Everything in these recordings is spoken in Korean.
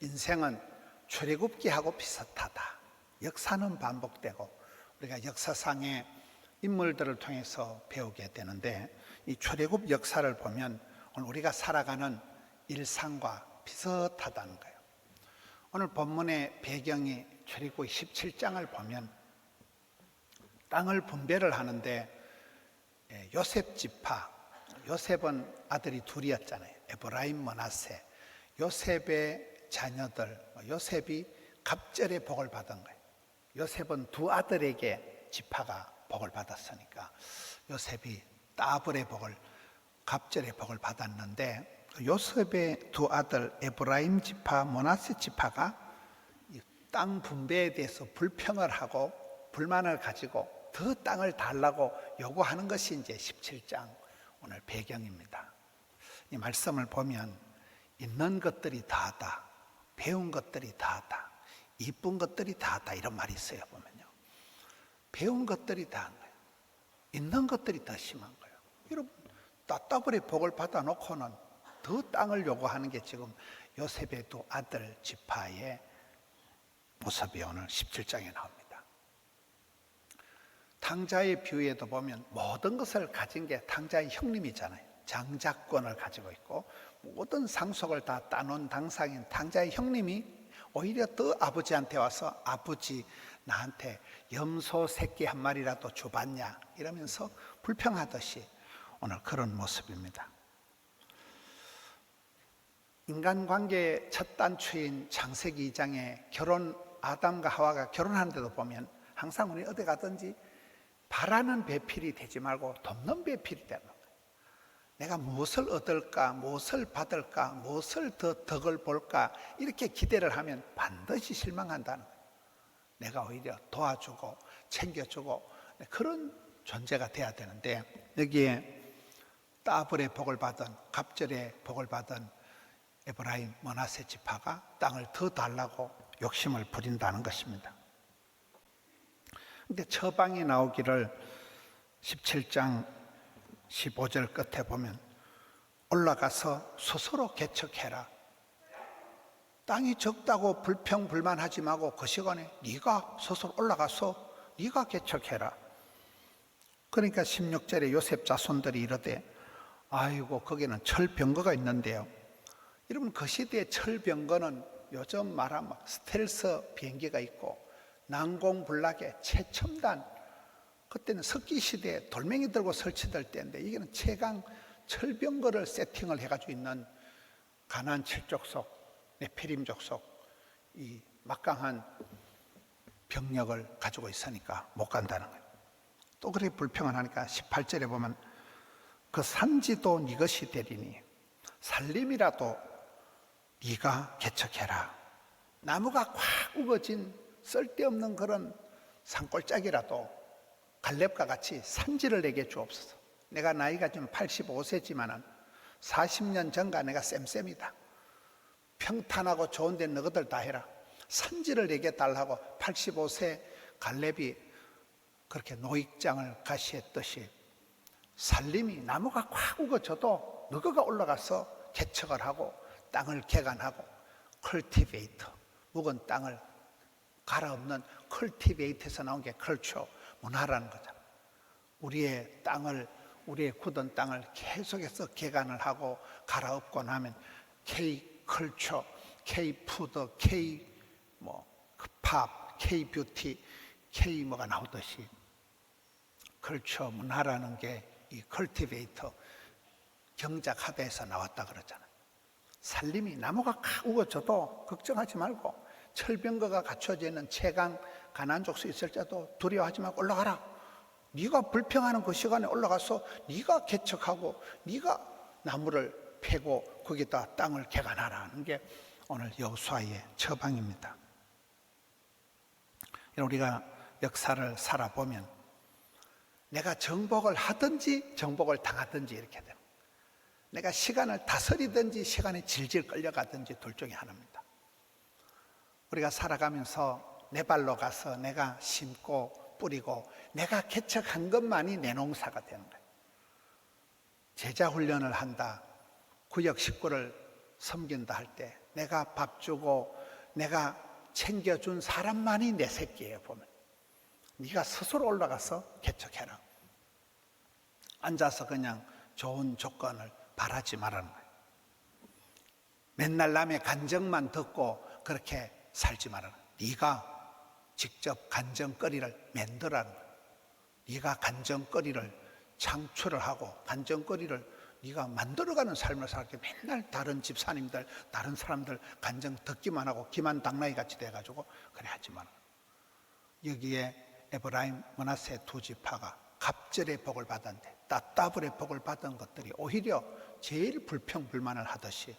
인생은 출애굽기하고 비슷하다. 역사는 반복되고 우리가 역사상의 인물들을 통해서 배우게 되는데, 이 출애굽 역사를 보면 오늘 우리가 살아가는 일상과 비슷하다는 거예요. 오늘 본문의 배경이 출애굽기 17장을 보면 땅을 분배를 하는데 요셉 지파, 요셉은 아들이 둘이었잖아요. 에브라임, 므낫세. 요셉의 자녀들, 요셉이 갑절의 복을 받은 거예요. 요셉은 두 아들에게 지파가 복을 받았으니까 요셉이 따블의 복을, 갑절의 복을 받았는데, 요셉의 두 아들 에브라임 지파, 므낫세 지파가 땅 분배에 대해서 불평을 하고 불만을 가지고 더 땅을 달라고 요구하는 것이 이제 17장 오늘 배경입니다. 이 말씀을 보면 있는 것들이 다하다, 배운 것들이 다하다, 이쁜 것들이 다하다, 이런 말이 있어요. 보면요, 배운 것들이 다한 거예요. 있는 것들이 더 심한 거예요. 여러분, 따따블의 복을 받아놓고는 더 땅을 요구하는 게 지금 요셉의 두 아들 지파의 모습이 오늘 17장에 나옵니다. 탕자의 비유에도 보면 모든 것을 가진 게 탕자의 형님이잖아요. 장자권을 가지고 있고 모든 상속을 다 따놓은 당상인 탕자의 형님이 오히려 더 아버지한테 와서 아버지, 나한테 염소 새끼 한 마리라도 줘봤냐 이러면서 불평하듯이 오늘 그런 모습입니다. 인간관계의 첫 단추인 창세기 2장에 아담과 하와가 결혼하는데도 보면 항상 우리 어디 가든지 바라는 배필이 되지 말고 돕는 배필이 되는 거예요. 내가 무엇을 얻을까, 무엇을 받을까, 무엇을 더 덕을 볼까 이렇게 기대를 하면 반드시 실망한다는 거예요. 내가 오히려 도와주고 챙겨주고 그런 존재가 돼야 되는데, 여기에 따블의 복을 받은, 갑절의 복을 받은 에브라임, 므낫세 지파가 땅을 더 달라고 욕심을 부린다는 것입니다. 근데 처방이 나오기를 17장 15절 끝에 보면 올라가서 스스로 개척해라. 땅이 적다고 불평불만하지 말고 그 시간에 네가 스스로 올라가서 네가 개척해라. 그러니까 16절에 요셉 자손들이 이르되, 아이고 거기는 철병거가 있는데요. 여러분, 그 시대에 철병거는 요즘 말하면 스텔스 비행기가 있고 난공불락의 최첨단, 그때는 석기 시대에 돌멩이 들고 설치될 때인데 이게는 최강 철병거를 세팅을 해가지고 있는 가나안 7족속, 네피림 족속 이 막강한 병력을 가지고 있으니까 못 간다는 거예요. 또 그렇게 불평을 하니까 18절에 보면 그 산지도 네 것이 되리니 살림이라도 네가 개척해라. 나무가 꽉 우거진 쓸데없는 그런 산골짜기라도 갈렙과 같이 산지를 내게 주옵소서. 내가 나이가 좀 85세지만은 40년 전과 내가 쌤쌤이다. 평탄하고 좋은 데 너희들 다 해라. 산지를 내게 달라고 85세 갈렙이 그렇게 노익장을 가시했듯이 살림이 나무가 꽉 우거져도 너희가 올라가서 개척을 하고 땅을 개간하고 컬티베이터, 묵은 땅을 갈아엎는 컬티베이터에서 나온 게 컬처, 문화라는 거잖아. 우리의 땅을, 우리의 굳은 땅을 계속해서 개간을 하고 갈아엎고 나면 K 컬처, K 푸드, K 팝, K 뷰티, K 뭐가 나오듯이 컬처, 문화라는 게 이 컬티베이터, 경작하다에서 나왔다 그러잖아요. 살림이 나무가 칵 우거져도 걱정하지 말고 철병거가 갖춰져 있는 최강 가나안 족속 있을지라도 두려워하지 말고 올라가라. 네가 불평하는 그 시간에 올라가서 네가 개척하고 네가 나무를 패고 거기다 땅을 개간하라는 게 오늘 여호수아의 처방입니다. 우리가 역사를 살아보면 내가 정복을 하든지 정복을 당하든지 이렇게 됩니다. 내가 시간을 다스리든지 시간에 질질 끌려가든지 둘 중에 하나입니다. 우리가 살아가면서 내 발로 가서 내가 심고 뿌리고 내가 개척한 것만이 내 농사가 되는 거예요. 제자 훈련을 한다, 구역 식구를 섬긴다 할 때 내가 밥 주고 내가 챙겨준 사람만이 내 새끼예요. 보면 네가 스스로 올라가서 개척해라. 앉아서 그냥 좋은 조건을 바라지 말라는 거예요. 맨날 남의 간정만 듣고 그렇게 살지 말라는 거예요. 네가 직접 간정거리를 만들라는 거예요. 네가 간정거리를 창출을 하고 간정거리를 네가 만들어가는 삶을 살게. 맨날 다른 집사님들, 다른 사람들 간정 듣기만 하고 기만당나귀 같이 돼가지고 그래 하지 마라. 여기에 에브라임, 므낫세 두 지파가 갑절의 복을 받았는데 따따블의 복을 받은 것들이 오히려 제일 불평불만을 하듯이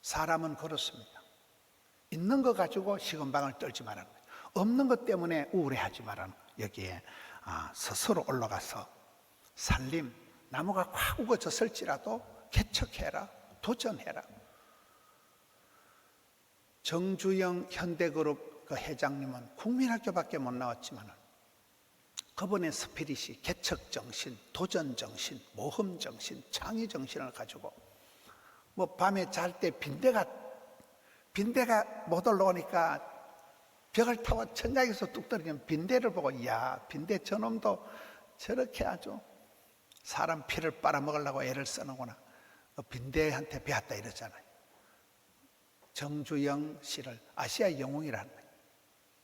사람은 그렇습니다. 있는 거 가지고 시건방을 떨지 말라는 거예요. 없는 것 때문에 우울해하지 말라는 거예요. 여기에 스스로 올라가서 살림, 나무가 확 우거졌을지라도 개척해라, 도전해라. 정주영 현대그룹 그 회장님은 국민학교밖에 못 나왔지만 그분의 스피릿이 개척정신, 도전정신, 모험정신, 창의정신을 가지고 뭐 밤에 잘 때 빈대가 못 올라오니까 벽을 타고 천장에서 뚝 떨어지는 빈대를 보고 이야, 빈대 저놈도 저렇게 아주 사람 피를 빨아먹으려고 애를 쓰는구나. 빈대한테 배웠다 이러잖아요. 정주영 씨를 아시아 영웅이라는 거예요.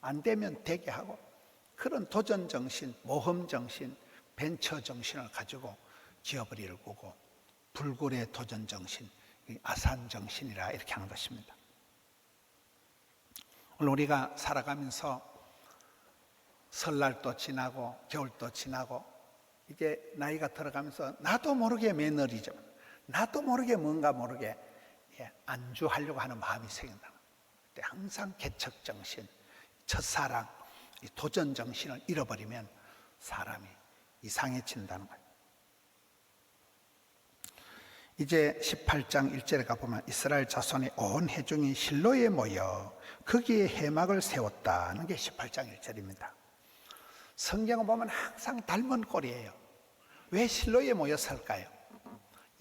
안 되면 되게 하고 그런 도전정신, 모험정신, 벤처정신을 가지고 기업을 일구고 불굴의 도전정신, 아산정신이라 이렇게 하는 것입니다. 오늘 우리가 살아가면서 설날도 지나고 겨울도 지나고 이제 나이가 들어가면서 나도 모르게 매너리즘, 나도 모르게 뭔가 모르게 안주하려고 하는 마음이 생긴다. 그때 항상 개척정신, 첫사랑, 도전정신을 잃어버리면 사람이 이상해진다는 거예요. 이제 18장 1절에 가보면 이스라엘 자손의 온 회중이 실로에 모여 거기에 회막을 세웠다는 게 18장 1절입니다. 성경을 보면 항상 닮은 꼴이에요. 왜 실로에 모였을까요?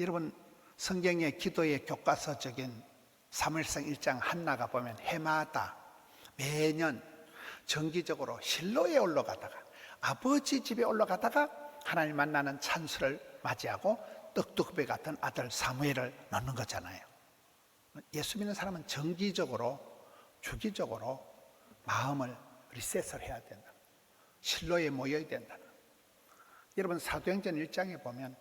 여러분 성경의 기도의 교과서적인 사무엘상 1장 한나가 보면 해마다 매년 정기적으로 실로에 올라가다가 아버지 집에 올라가다가 하나님 만나는 찬수를 맞이하고 떡두꺼비 같은 아들 사무엘을 낳는 거잖아요. 예수 믿는 사람은 정기적으로 주기적으로 마음을 리셋을 해야 된다. 실로에 모여야 된다. 여러분 사도행전 1장에 보면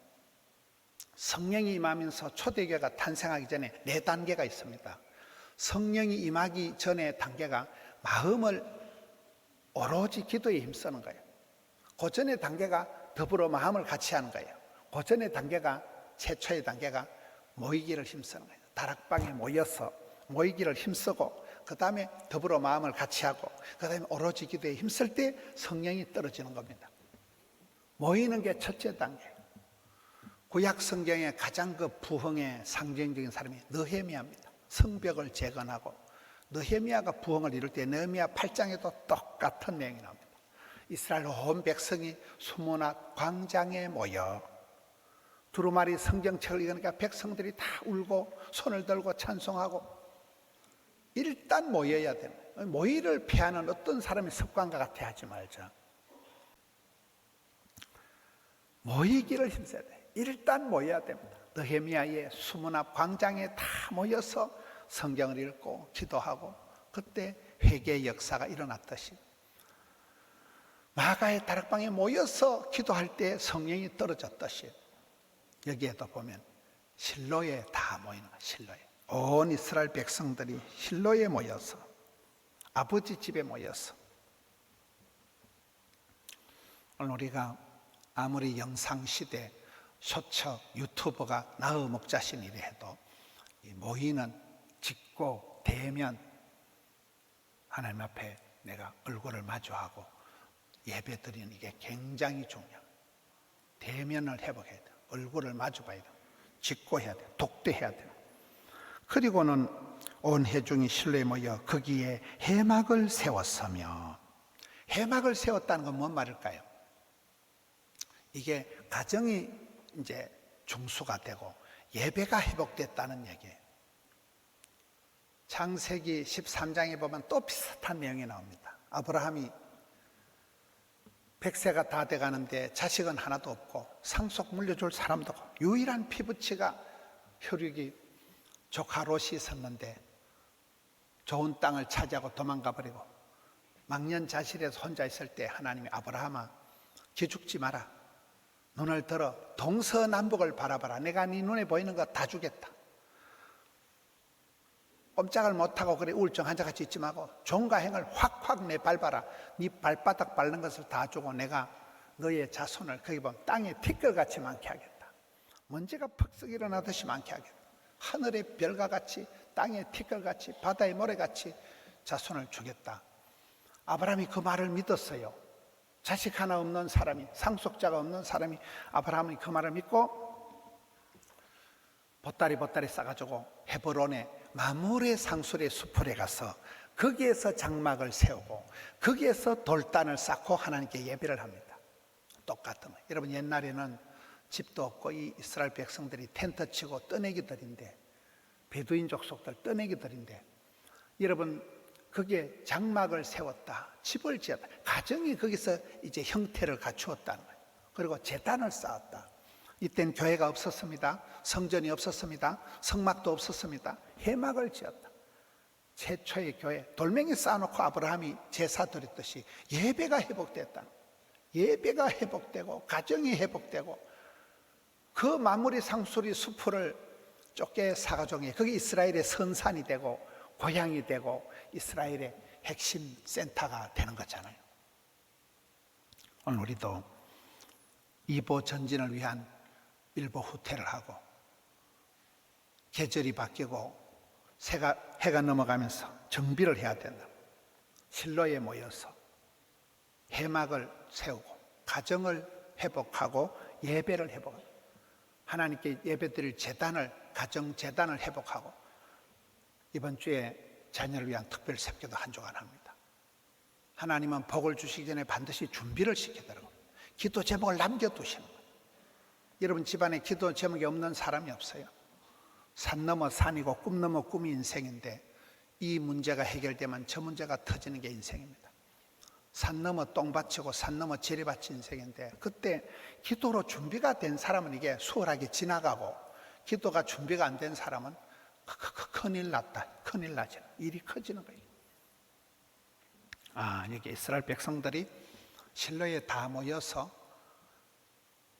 성령이 임하면서 초대교회가 탄생하기 전에 4단계가 있습니다. 성령이 임하기 전의 단계가 마음을 오로지 기도에 힘쓰는 거예요. 그 전의 단계가 더불어 마음을 같이 하는 거예요. 그 전의 단계가 최초의 단계가 모이기를 힘쓰는 거예요. 다락방에 모여서 모이기를 힘쓰고 그 다음에 더불어 마음을 같이 하고 그 다음에 오로지 기도에 힘쓸 때 성령이 떨어지는 겁니다. 모이는 게 첫째 단계. 구약 성경의 가장 그 부흥의 상징적인 사람이 느헤미야입니다. 성벽을 재건하고 느헤미야가 부흥을 이룰 때 느헤미야 8장에도 똑같은 내용이 나옵니다. 이스라엘 온 백성이 수문 앞 광장에 모여 두루마리 성경책을 읽으니까 백성들이 다 울고 손을 들고 찬송하고 일단 모여야 됩니다. 모의를 피하는 어떤 사람의 습관과 같아 하지 말자. 모이기를 힘써야 돼. 일단 모여야 됩니다. 느헤미야의 수문 앞 광장에 다 모여서 성경을 읽고 기도하고 그때 회개의 역사가 일어났듯이 마가의 다락방에 모여서 기도할 때 성령이 떨어졌듯이 여기에도 보면 실로에 다 모이는 거예요. 실로에 온 이스라엘 백성들이 실로에 모여서 아버지 집에 모여서 오늘 우리가 아무리 영상시대 쇼츠 유튜버가 나의 목자신이라 해도 이 모이는 직고 대면 하나님 앞에 내가 얼굴을 마주하고 예배 드리는 이게 굉장히 중요해요. 대면을 회복해야 돼요. 얼굴을 마주봐야 돼요. 직고해야 돼요. 독대해야 돼요. 그리고는 온 회중이 실로에 모여 거기에 회막을 세웠으며 회막을 세웠다는 건 뭔 말일까요? 이게 가정이 이제 중수가 되고 예배가 회복됐다는 얘기예요. 창세기 13장에 보면 또 비슷한 내용이 나옵니다. 아브라함이 100세가 다 돼가는데 자식은 하나도 없고 상속 물려줄 사람도 없고 유일한 피부치가 혈육이 조카 롯이 있었는데 좋은 땅을 차지하고 도망가 버리고 망년자실에서 혼자 있을 때 하나님이 아브라함아 기죽지 마라. 눈을 들어 동서남북을 바라봐라. 내가 네 눈에 보이는 거 다 주겠다. 꼼짝을 못하고 그래 우울증 환자같이 있지 말고 종과 행을 확확 내밟아라. 네 발바닥 밟는 것을 다 주고 내가 너의 자손을 거기 보면 땅에 티끌같이 많게 하겠다. 먼지가 퍽썩 일어나듯이 많게 하겠다. 하늘의 별과 같이 땅의 티끌같이 바다의 모래같이 자손을 주겠다. 아브라함이 그 말을 믿었어요. 자식 하나 없는 사람이, 상속자가 없는 사람이 아브라함이 그 말을 믿고 보따리 싸가지고 헤브론의 마므레 상술의 숲에 가서 거기에서 장막을 세우고 거기에서 돌단을 쌓고 하나님께 예배를 합니다. 똑같은 거예요. 여러분 옛날에는 집도 없고 이 이스라엘 백성들이 텐트 치고 떠내기들인데 베두인 족속들 떠내기들인데 여러분 거기에 장막을 세웠다. 집을 지었다. 가정이 거기서 이제 형태를 갖추었다는 거예요. 그리고 제단을 쌓았다. 이땐 교회가 없었습니다. 성전이 없었습니다. 성막도 없었습니다. 해막을 지었다. 최초의 교회, 돌멩이 쌓아놓고 아브라함이 제사 드렸듯이 예배가 회복됐다. 예배가 회복되고 가정이 회복되고 그 마무리 상수리 수풀을 좁게 사가종해 거기 이스라엘의 선산이 되고 고향이 되고 이스라엘의 핵심 센터가 되는 거잖아요. 오늘 우리도 이보 전진을 위한 일보 후퇴를 하고 계절이 바뀌고 해가 넘어가면서 정비를 해야 된다. 실로에 모여서 해막을 세우고 가정을 회복하고 예배를 회복하고 하나님께 예배드릴 제단을 가정 제단을 회복하고 이번 주에 자녀를 위한 특별 새벽기도 한 주간 합니다. 하나님은 복을 주시기 전에 반드시 준비를 시키더라고요. 기도 제목을 남겨두시는 거예요. 여러분 집안에 기도 제목이 없는 사람이 없어요. 산 넘어 산이고 꿈 넘어 꿈이 인생인데 이 문제가 해결되면 저 문제가 터지는 게 인생입니다. 산 넘어 똥밭이고 산 넘어 지뢰밭이 인생인데 그때 기도로 준비가 된 사람은 이게 수월하게 지나가고 기도가 준비가 안 된 사람은 큰일 났다. 큰일 나죠. 일이 커지는 거예요. 여기 이스라엘 백성들이 실로에 다 모여서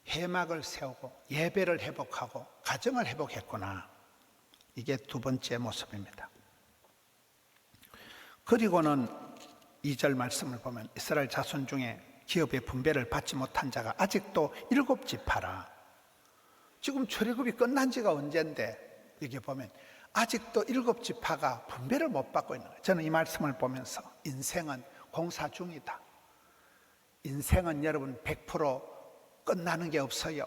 해막을 세우고 예배를 회복하고 가정을 회복했구나. 이게 두 번째 모습입니다. 그리고는 2절 말씀을 보면 이스라엘 자손 중에 기업의 분배를 받지 못한 자가 아직도 7지파라. 지금 출애굽이 끝난 지가 언젠데 여기 보면 아직도 7지파가 분배를 못 받고 있는 거예요. 저는 이 말씀을 보면서 인생은 공사 중이다. 인생은 여러분 100% 끝나는 게 없어요.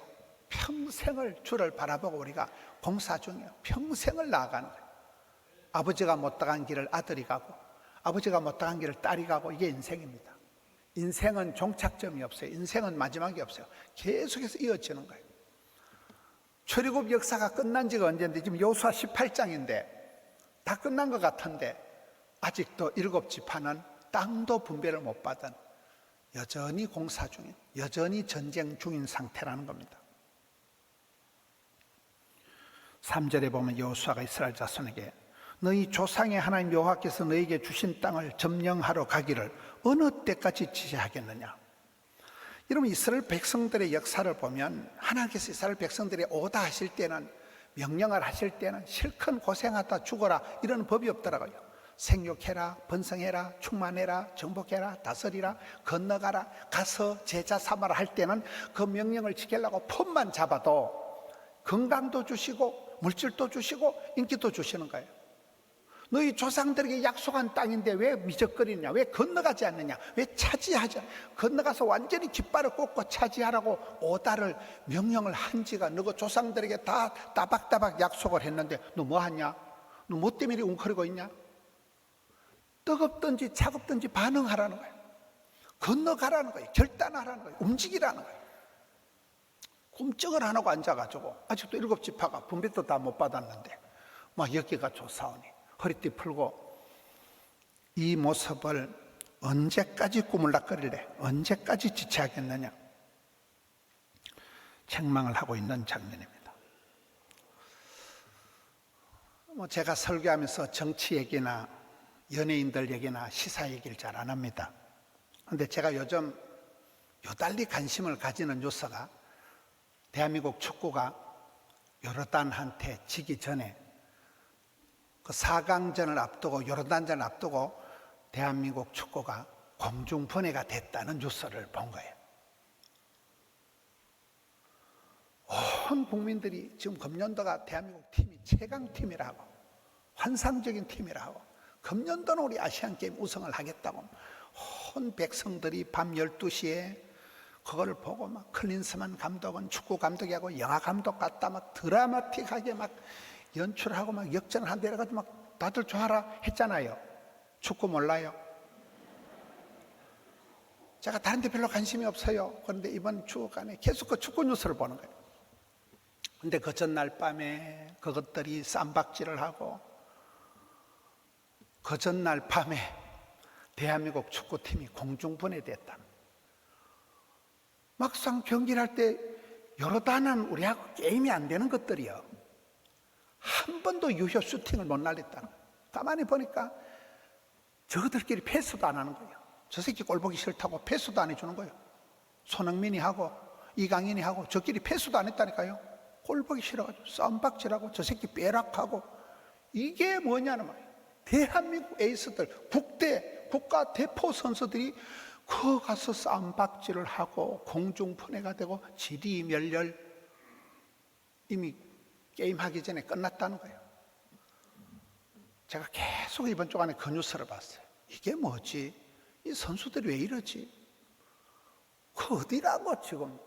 평생을 주를 바라보고 우리가 공사 중이에요. 평생을 나아가는 거예요. 아버지가 못 나간 길을 아들이 가고 아버지가 못 나간 길을 딸이 가고 이게 인생입니다. 인생은 종착점이 없어요. 인생은 마지막이 없어요. 계속해서 이어지는 거예요. 출애굽 역사가 끝난 지가 언제인데 지금 여호수아 18장인데 다 끝난 것 같은데 아직도 7지파는 땅도 분배를 못 받은 여전히 공사 중인, 여전히 전쟁 중인 상태라는 겁니다. 3절에 보면 여호수아가 이스라엘 자손에게 너희 조상의 하나님 여호와께서 너희에게 주신 땅을 점령하러 가기를 어느 때까지 지체하겠느냐. 여러분 이스라엘 백성들의 역사를 보면 하나님께서 이스라엘 백성들이 오다 하실 때는 명령을 하실 때는 실컷 고생하다 죽어라 이런 법이 없더라고요. 생육해라, 번성해라, 충만해라, 정복해라, 다스리라, 건너가라, 가서 제자 삼아라 할 때는 그 명령을 지키려고 폼만 잡아도 건강도 주시고 물질도 주시고 인기도 주시는 거예요. 너희 조상들에게 약속한 땅인데 왜 미적거리느냐, 왜 건너가지 않느냐, 왜 차지하지 않느냐. 건너가서 완전히 깃발을 꽂고 차지하라고 오다를 명령을 한 지가 너희 조상들에게 다 따박따박 약속을 했는데 너 뭐 하냐? 너 뭐 때문에 웅크리고 있냐? 뜨겁든지 차갑든지 반응하라는 거예요. 건너가라는 거예요. 결단하라는 거예요. 움직이라는 거예요. 꼼짝을 안 하고 앉아가지고 아직도 7지파가 분배도 다 못 받았는데 막 여기가 좋사오니 허리띠 풀고 이 모습을 언제까지 꾸물락거릴래? 언제까지 지체하겠느냐? 책망을 하고 있는 장면입니다. 제가 설교하면서 정치 얘기나 연예인들 얘기나 시사 얘기를 잘 안 합니다. 그런데 제가 요즘 요달리 관심을 가지는 뉴스가 대한민국 축구가 요르단한테 지기 전에 그 4강전을 앞두고 요르단전을 앞두고 대한민국 축구가 공중분해가 됐다는 뉴스를 본 거예요. 온 국민들이 지금 금년도가 대한민국 팀이 최강팀이라고 환상적인 팀이라고 금년도는 우리 아시안게임 우승을 하겠다고 온 백성들이 밤 12시에 그걸 보고 막 클린스만 감독은 축구 감독이하고 영화 감독 같다 막 드라마틱하게 막 연출하고 막 역전을 한다 이래가지고 막 다들 좋아라 했잖아요. 축구 몰라요? 제가 다른 데 별로 관심이 없어요. 그런데 이번 주간에 계속 그 축구 뉴스를 보는 거예요. 근데 그 전날 밤에 그것들이 쌈박질을 하고 그 전날 밤에 대한민국 축구팀이 공중분해됐다. 막상 경기를 할 때 요르단은 우리하고 게임이 안 되는 것들이요. 한 번도 유효 슈팅을 못 날렸다. 가만히 보니까 저들끼리 패스도 안 하는 거예요. 저 새끼 꼴 보기 싫다고 패스도 안 해주는 거예요. 손흥민이 하고 이강인이 하고 저끼리 패스도 안 했다니까요. 꼴 보기 싫어가지고 쌈박질하고 저 새끼 빼락하고 이게 뭐냐는 말이에요. 대한민국 에이스들 국가 대표 선수들이 그 가서 쌈박질을 하고 공중분해가 되고 지리멸렬 이미 게임하기 전에 끝났다는 거예요. 제가 계속 이번 주간에 그 뉴스를 봤어요. 이게 뭐지? 이 선수들이 왜 이러지? 그 어디라고 지금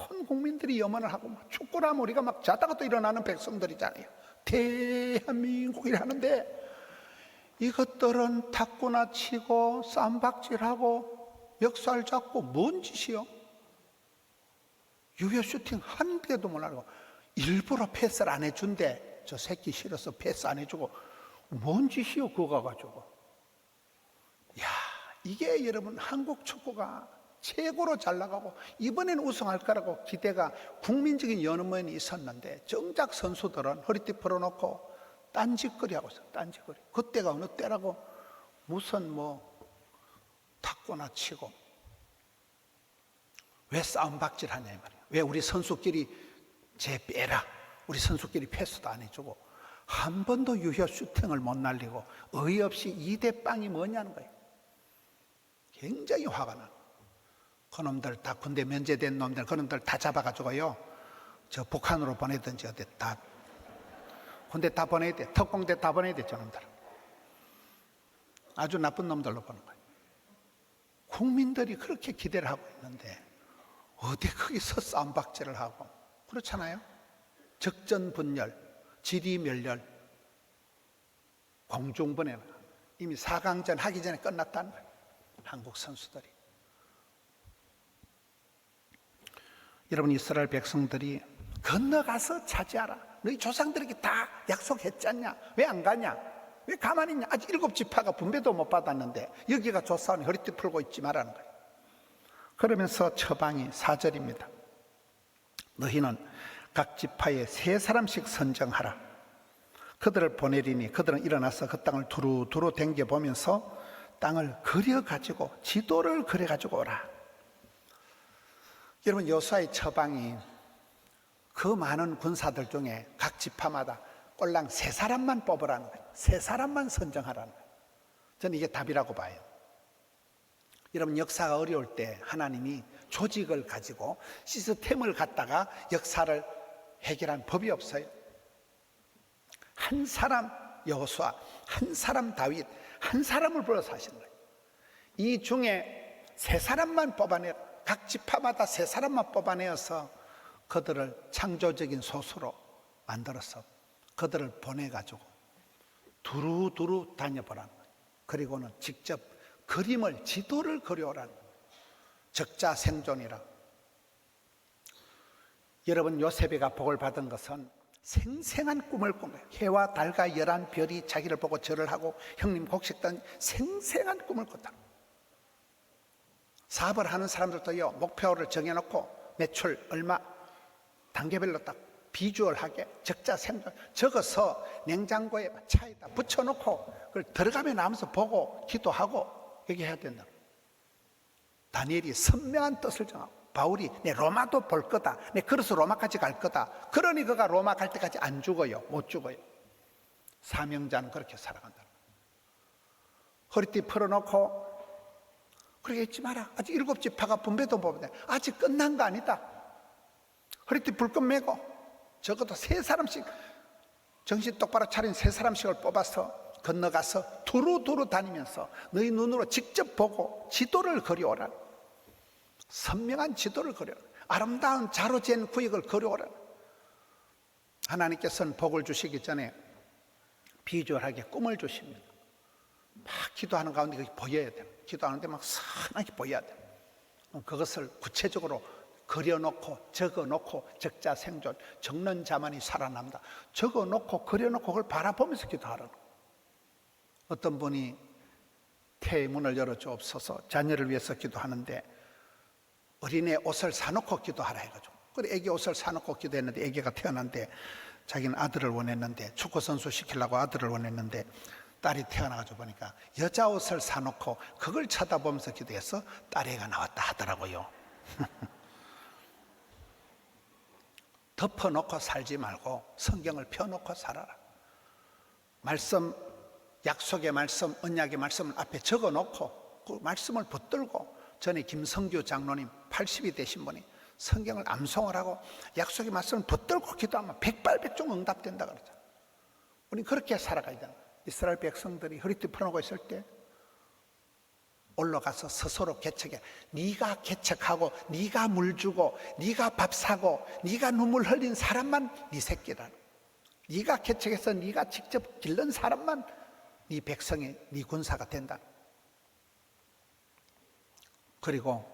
온 국민들이 염원을 하고 막 축구라면 우리가 막 자다가 또 일어나는 백성들이잖아요. 대한민국이라는데 이것들은 탁구나 치고 쌈박질하고 멱살 잡고 뭔 짓이요? 유효 슈팅 한 개도 못 하고 일부러 패스를 안 해준대. 저 새끼 싫어서 패스 안 해주고 뭔 짓이요 그거 가지고. 야, 이게 여러분 한국 축구가 최고로 잘 나가고 이번엔 우승할 거라고 기대가 국민적인 연문이 있었는데 정작 선수들은 허리띠 풀어놓고 딴짓거리 하고 있어. 딴짓거리. 그때가 어느 때라고 무슨 탁구나 치고 왜 싸움박질 하냐 이 말이야. 왜 우리 선수끼리 쟤 빼라. 우리 선수끼리 패스도 안 해주고 한 번도 유효 슈팅을 못 날리고 어이없이 2대 빵이 뭐냐는 거예요. 굉장히 화가 나. 그놈들 다 군대 면제된 놈들 그놈들 다 잡아가지고요 저 북한으로 보내든지 어디 다 군대 다 보내야 돼. 특공대 다 보내야 돼. 저놈들 아주 나쁜 놈들로 보는 거예요. 국민들이 그렇게 기대를 하고 있는데 어디 거기서 쌈박질을 하고 그렇잖아요. 적전분열 지리멸렬 공중분해 이미 4강전 하기 전에 끝났다는 거예요. 한국 선수들이. 여러분 이스라엘 백성들이 건너가서 차지하라. 너희 조상들에게 다 약속했잖냐? 왜 안 가냐? 왜 가만히 있냐? 아직 7지파가 분배도 못 받았는데 여기가 조사원이 허리띠 풀고 있지 말라는 거예요. 그러면서 처방이 4절입니다. 너희는 각 지파에 3사람씩 선정하라. 그들을 보내리니 그들은 일어나서 그 땅을 두루두루 댕겨보면서 땅을 그려가지고 지도를 그려가지고 오라. 여러분 여호수아의 처방이 그 많은 군사들 중에 각 지파마다 꼴랑 3사람만 뽑으라는 거예요. 3사람만 선정하라는 거예요. 저는 이게 답이라고 봐요. 여러분 역사가 어려울 때 하나님이 조직을 가지고 시스템을 갖다가 역사를 해결한 법이 없어요. 한 사람 여호수아, 한 사람 다윗, 한 사람을 불러서 하시는 거예요. 이 중에 3사람만 뽑아내라. 각 지파마다 3사람만 뽑아내어서 그들을 창조적인 소수로 만들어서 그들을 보내가지고 두루두루 다녀보라는 거예요. 그리고는 직접 그림을 지도를 그려오라는 거예요. 적자생존이라. 여러분 요셉이가 복을 받은 것은 생생한 꿈을 꾼 거예요. 해와 달과 열한 별이 자기를 보고 절을 하고 형님 곡식단 생생한 꿈을 꿨다. 사업을 하는 사람들도요, 목표를 정해놓고 매출 얼마 단계별로 딱 비주얼하게 적자생존 적어서 냉장고에 차에다 붙여놓고 그걸 들어가며 나면서 보고 기도하고 그렇게 해야 된다. 다니엘이 선명한 뜻을 정하고, 바울이 내 로마도 볼 거다, 내 그래서 로마까지 갈 거다. 그러니 그가 로마 갈 때까지 안 죽어요. 못 죽어요. 사명자는 그렇게 살아간다. 허리띠 풀어놓고 그렇게 잊지 마라. 아직 7지파가 분배도 보면 아직 끝난 거 아니다. 허리띠 불끈 메고 적어도 3사람씩 정신 똑바로 차린 3사람씩을 뽑아서 건너가서 두루두루 다니면서 너희 눈으로 직접 보고 지도를 그려오라. 선명한 지도를 그려오라. 아름다운 자로 잰 구역을 그려오라. 하나님께서는 복을 주시기 전에 비주얼하게 꿈을 주십니다. 막 기도하는 가운데 그게 보여야 돼요. 기도하는데 막 선하게 보여야 돼요. 그것을 구체적으로 그려놓고 적어놓고 적자생존, 적는 자만이 살아남다. 적어놓고 그려놓고 그걸 바라보면서 기도하라는 거예요. 어떤 분이 태의 문을 열어주옵소서, 자녀를 위해서 기도하는데 어린애 옷을 사놓고 기도하라 해가지고, 그래 애기 옷을 사놓고 기도했는데 애기가 태어났는데 자기는 아들을 원했는데 축구선수 시키려고 아들을 원했는데 딸이 태어나가지고 보니까 여자 옷을 사놓고 그걸 쳐다보면서 기도해서 딸애가 나왔다 하더라고요. 덮어놓고 살지 말고 성경을 펴놓고 살아라. 말씀, 약속의 말씀, 언약의 말씀을 앞에 적어놓고 그 말씀을 붙들고, 전에 김성규 장로님 80이 되신 분이 성경을 암송을 하고 약속의 말씀을 붙들고 기도하면 백발백중 응답된다 그러죠. 우리 그렇게 살아가야 된다. 이스라엘 백성들이 허리띠 풀어놓고 있을 때 올라가서 스스로 개척해. 네가 개척하고 네가 물 주고 네가 밥 사고 네가 눈물 흘린 사람만 네 새끼라. 네가 개척해서 네가 직접 기른 사람만 네 백성이 네 군사가 된다. 그리고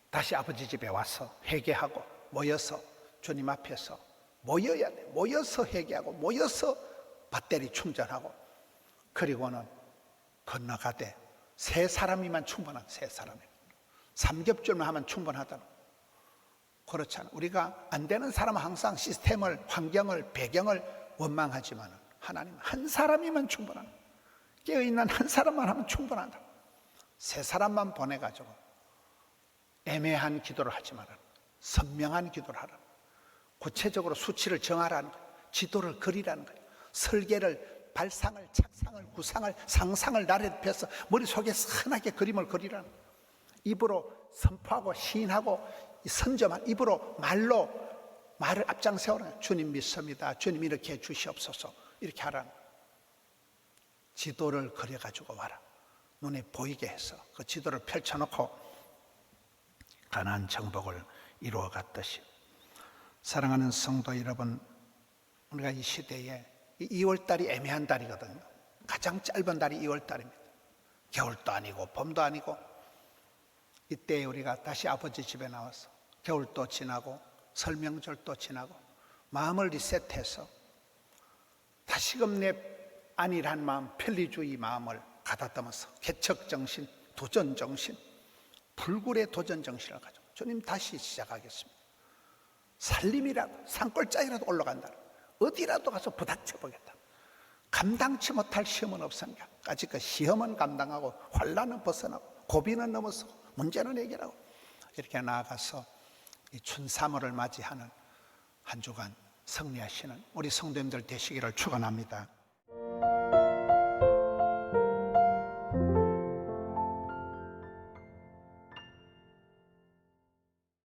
다시 아버지 집에 와서 회개하고 모여서 주님 앞에서 모여야 돼. 모여서 회개하고 모여서 배터리 충전하고, 그리고는 건너가되 3사람이면 충분하다. 3사람이 삼겹줄만 하면 충분하다. 그렇잖아. 우리가 안 되는 사람은 항상 시스템을, 환경을, 배경을 원망하지만 하나님은 한 사람이면 충분하다. 깨어있는 한 사람만 하면 충분하다. 3사람만 보내가지고 애매한 기도를 하지 마라. 선명한 기도를 하라. 구체적으로 수치를 정하라는 거예요. 지도를 그리라는 거예요. 설계를, 발상을, 착상을, 구상을, 상상을 나래펴서 머릿속에 선하게 그림을 그리라는 거예요. 입으로 선포하고 시인하고 선점한 입으로 말을 앞장세우는 거예요. 주님 믿습니다. 주님 이렇게 해 주시옵소서. 이렇게 하라는 거예요. 지도를 그려가지고 와라. 눈에 보이게 해서 그 지도를 펼쳐놓고 가나안 정복을 이루어 갔듯이. 사랑하는 성도 여러분, 우리가 이 시대에 2월달이 애매한 달이거든요. 가장 짧은 달이 2월달입니다. 겨울도 아니고 봄도 아니고, 이때 우리가 다시 아버지 집에 나와서 겨울도 지나고 설명절도 지나고 마음을 리셋해서 다시금 내 안일한 마음, 편리주의 마음을 가다듬어서 개척정신, 도전정신, 불굴의 도전정신을 가지고 주님 다시 시작하겠습니다. 살림이라도 산골짜기라도 올라간다. 어디라도 가서 부닥쳐 보겠다. 감당치 못할 시험은 없으니까 까짓 그 시험은 감당하고 환난은 벗어나고 고비는 넘어서고 문제는 해결하고 이렇게 나아가서 이 춘3월을 맞이하는 한 주간 승리하시는 우리 성도님들 되시기를 축원합니다.